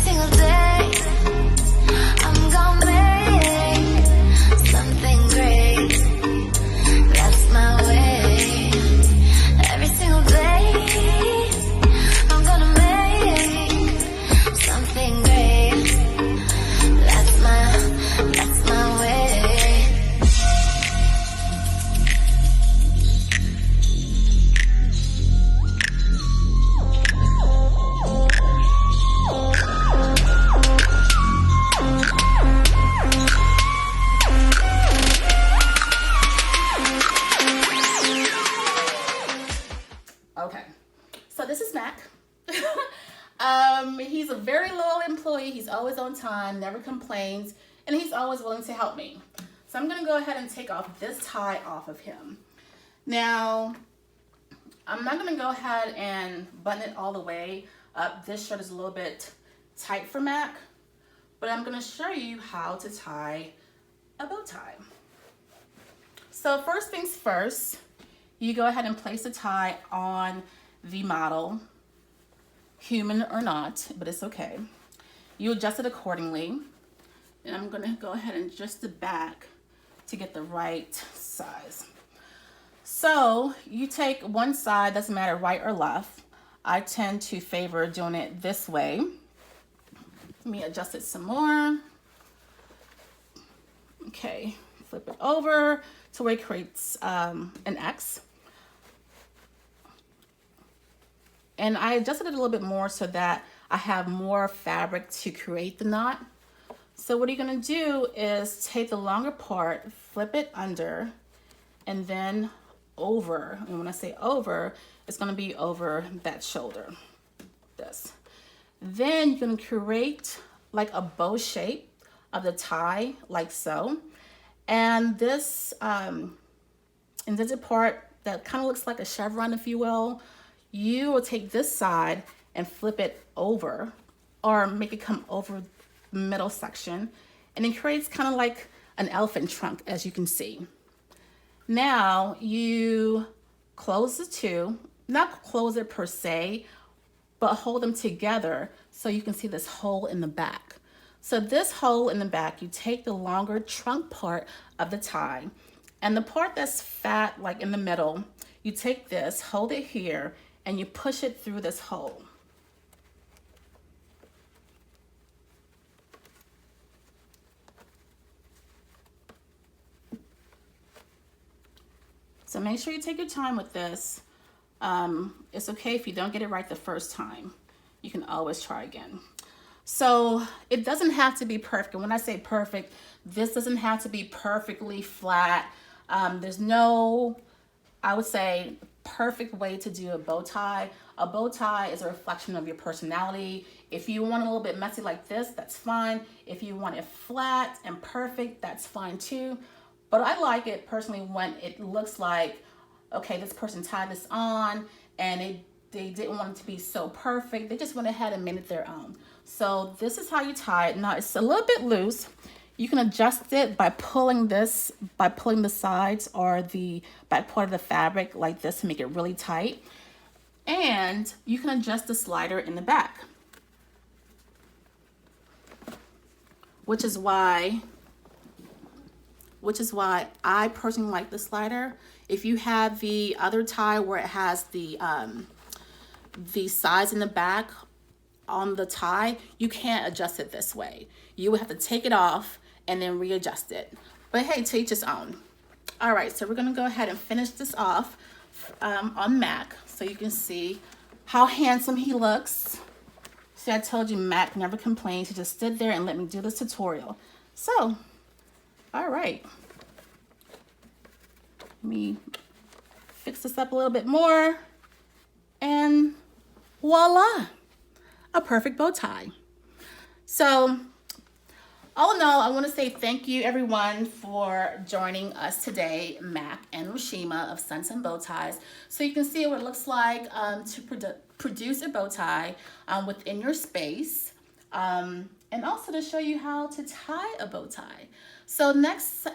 single day, I'm gonna make something great. That's my way. Every single day, I'm gonna make something great. That's my way. Okay, so this is Mac. He's a very loyal employee. He's always on time, never complains, and he's always willing to help me. So I'm gonna go ahead and take off this tie off of him. Now, I'm not gonna go ahead and button it all the way up. This shirt is a little bit tight for Mac, but I'm gonna show you how to tie a bow tie. So first things first, you go ahead and place the tie on the model, human or not, but it's okay. You adjust it accordingly. And I'm gonna go ahead and adjust the back to get the right size. So you take one side, doesn't matter right or left. I tend to favor doing it this way. Let me adjust it some more. Okay, flip it over to where it creates an X. And I adjusted it a little bit more so that I have more fabric to create the knot. So what you're gonna do is take the longer part, flip it under, and then over. And when I say over, it's gonna be over that shoulder, this. Then you're gonna create like a bow shape of the tie, like so. And this indented part that kind of looks like a chevron, if you will, you will take this side and flip it over, or make it come over the middle section, and it creates kind of like an elephant trunk, as you can see. Now you close the two, not close it per se, but hold them together so you can see this hole in the back. So this hole in the back, you take the longer trunk part of the tie, and the part that's fat, like in the middle, you take this, hold it here, and you push it through this hole. So make sure you take your time with this. It's okay if you don't get it right the first time. You can always try again. So it doesn't have to be perfect. And when I say perfect, this doesn't have to be perfectly flat. There's no, I would say, perfect way to do a bow tie. A bow tie is a reflection of your personality. If you want a little bit messy like this, that's fine. If you want it flat and perfect, that's fine too. But I like it personally when it looks like, okay, this person tied this on and they didn't want it to be so perfect. They just went ahead and made it their own. So this is how you tie it. Now it's a little bit loose. You can adjust it by pulling this, by pulling the sides or the back part of the fabric like this to make it really tight. And you can adjust the slider in the back, which is why I personally like the slider. If you have the other tie where it has the sides in the back on the tie, you can't adjust it this way. You would have to take it off and then readjust it. But hey, to each his own. All right, so we're gonna go ahead and finish this off on Mac so you can see how handsome he looks. See, I told you Mac never complains. He just stood there and let me do this tutorial. So, all right. Let me fix this up a little bit more, and voila, a perfect bow tie. So all in all, I want to say thank you everyone for joining us today, Mac and Rashima of SONSON Bow Ties. So you can see what it looks like to produce a bow tie within your space, and also to show you how to tie a bow tie. So next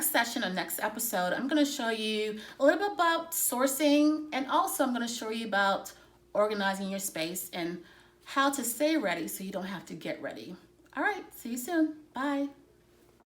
session or next episode, I'm going to show you a little bit about sourcing, and also I'm going to show you about organizing your space and how to stay ready so you don't have to get ready. All right, see you soon. Bye.